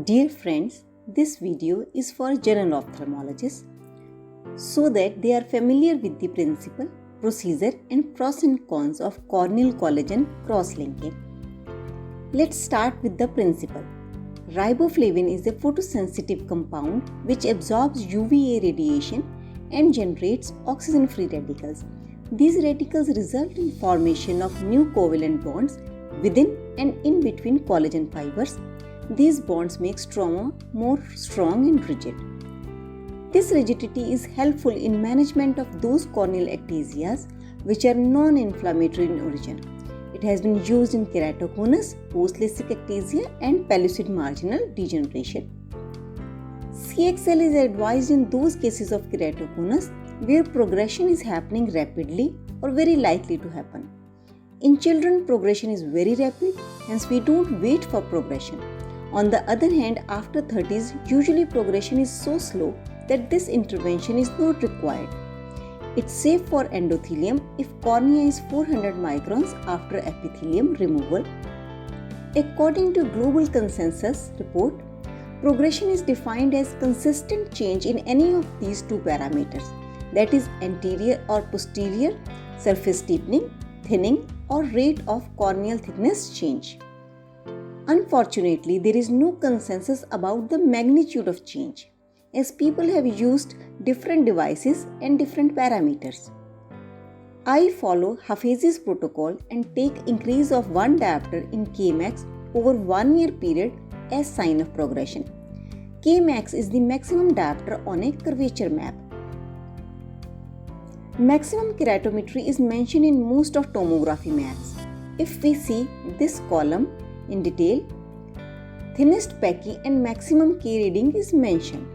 Dear friends, this video is for general ophthalmologists so that they are familiar with the principle, procedure and pros and cons of corneal collagen cross-linking. Let's start with the principle. Riboflavin is a photosensitive compound which absorbs UVA radiation and generates oxygen-free radicals. These radicals result in formation of new covalent bonds within and in between collagen fibers. These bonds make stroma more strong and rigid. This rigidity is helpful in management of those corneal ectasias which are non-inflammatory in origin. It has been used in keratoconus, post-LASIK ectasia and pellucid marginal degeneration. CXL is advised in those cases of keratoconus where progression is happening rapidly or very likely to happen. In children, progression is very rapid, hence we don't wait for progression. On the other hand, after 30s, usually progression is so slow that this intervention is not required. It's safe for endothelium if cornea is 400 microns after epithelium removal. According to Global Consensus report, progression is defined as consistent change in any of these two parameters, that is anterior or posterior surface deepening, thinning or rate of corneal thickness change. Unfortunately, there is no consensus about the magnitude of change, as people have used different devices and different parameters. I follow Hafezi's protocol and take increase of 1 diopter in Kmax over 1 year period as sign of progression. Kmax is the maximum diopter on a curvature map. Maximum keratometry is mentioned in most of tomography maps. If we see this column in detail, thinnest Pecke and maximum K reading is mentioned.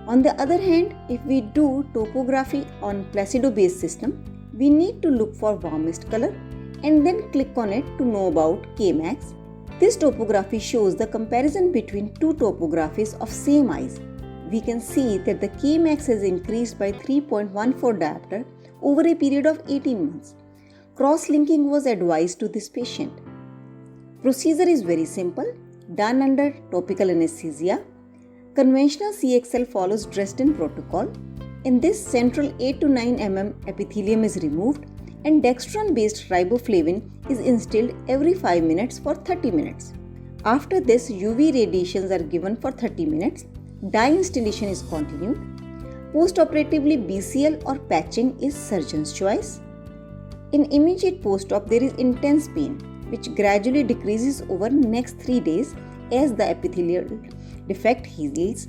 On the other hand, if we do topography on Placido-based system, we need to look for warmest color and then click on it to know about Kmax. This topography shows the comparison between two topographies of same eyes. We can see that the Kmax has increased by 3.14 diopter over a period of 18 months. Cross-linking was advised to this patient. Procedure is very simple, done under topical anesthesia. Conventional CXL follows Dresden protocol. In this, central 8 to 9 mm epithelium is removed and dextran-based riboflavin is instilled every 5 minutes for 30 minutes. After this, UV radiations are given for 30 minutes. Dye installation is continued. Postoperatively, BCL or patching is surgeon's choice. In immediate post-op, there is intense pain, which gradually decreases over next 3 days as the epithelial defect heals.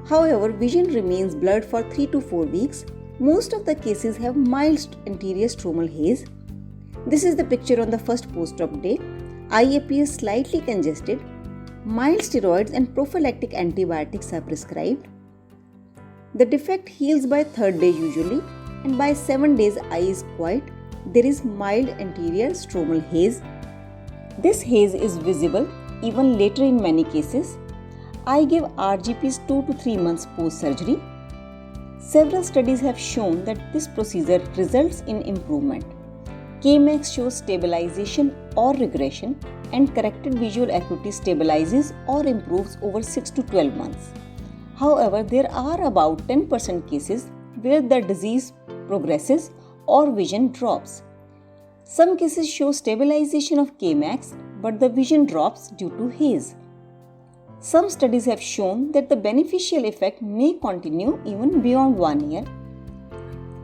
However, vision remains blurred for 3 to 4 weeks. Most of the cases have mild anterior stromal haze. This is the picture on the first post-op day. Eye appears slightly congested. Mild steroids and prophylactic antibiotics are prescribed. The defect heals by 3rd day usually, and by 7 days eye is quiet. There is mild anterior stromal haze. This haze is visible even later in many cases. I give RGPs 2 to 3 months post-surgery. Several studies have shown that this procedure results in improvement. Kmax shows stabilization or regression, and corrected visual acuity stabilizes or improves over 6 to 12 months. However, there are about 10% cases where the disease progresses or vision drops. Some cases show stabilization of Kmax, but the vision drops due to haze. Some studies have shown that the beneficial effect may continue even beyond 1 year.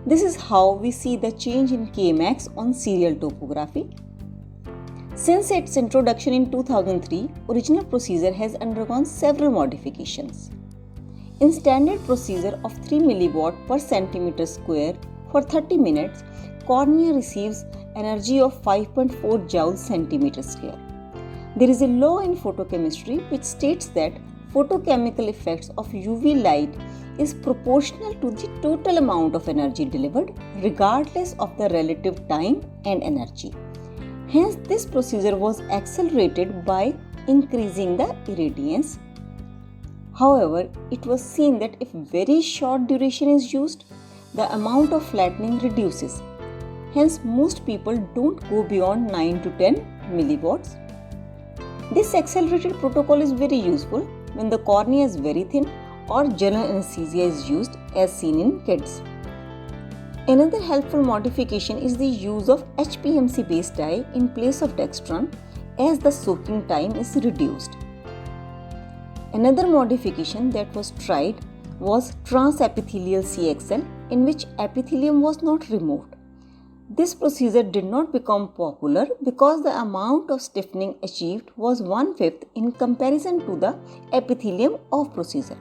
This is how we see the change in Kmax on serial topography. Since its introduction in 2003, original procedure has undergone several modifications. In standard procedure of 3 mW per centimeter square for 30 minutes, cornea receives energy of 5.4 joules centimeter square. There is a law in photochemistry which states that photochemical effects of UV light is proportional to the total amount of energy delivered regardless of the relative time and energy. Hence, this procedure was accelerated by increasing the irradiance. However, it was seen that if very short duration is used, the amount of flattening reduces. Hence, most people don't go beyond 9 to 10 milliwatts. This accelerated protocol is very useful when the cornea is very thin or general anesthesia is used, as seen in kids. Another helpful modification is the use of HPMC based dye in place of Dextran, as the soaking time is reduced. Another modification that was tried was transepithelial CXL, in which epithelium was not removed. This procedure did not become popular because the amount of stiffening achieved was 1/5 in comparison to the epithelium of procedure.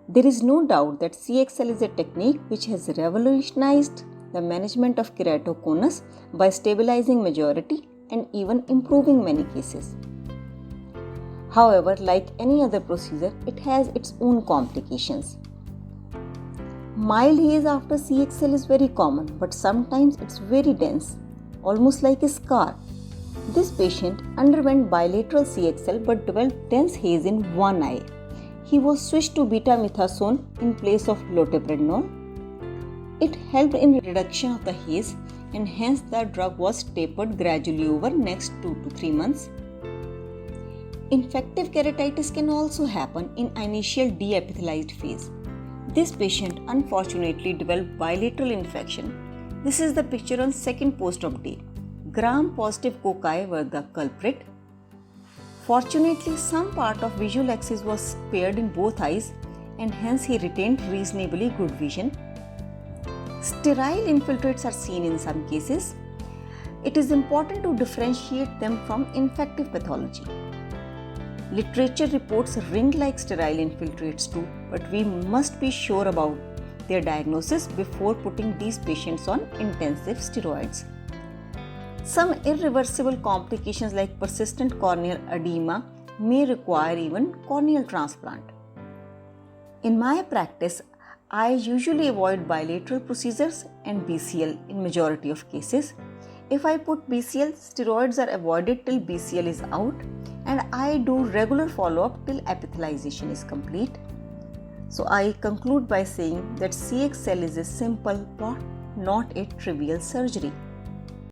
There is no doubt that CXL is a technique which has revolutionized the management of keratoconus by stabilizing majority and even improving many cases. However, like any other procedure, it has its own complications. Mild haze after CXL is very common, but sometimes it's very dense, almost like a scar. This patient underwent bilateral CXL but developed dense haze in one eye. He was switched to betamethasone in place of loteprednol. It helped in reduction of the haze, and hence the drug was tapered gradually over next 2 to 3 months. Infective keratitis can also happen in initial deepithelialized phase. This patient unfortunately developed bilateral infection. This is the picture on second post-op day. Gram-positive cocci were the culprit. Fortunately, some part of visual axis was spared in both eyes, and hence he retained reasonably good vision. Sterile infiltrates are seen in some cases. It is important to differentiate them from infective pathology. Literature reports ring-like sterile infiltrates too, but we must be sure about their diagnosis before putting these patients on intensive steroids. Some irreversible complications like persistent corneal edema may require even corneal transplant. In my practice, I usually avoid bilateral procedures and BCL in majority of cases. If I put BCL, steroids are avoided till BCL is out, and I do regular follow-up till epithelialization is complete. So I conclude by saying that CXL is a simple but not a trivial surgery.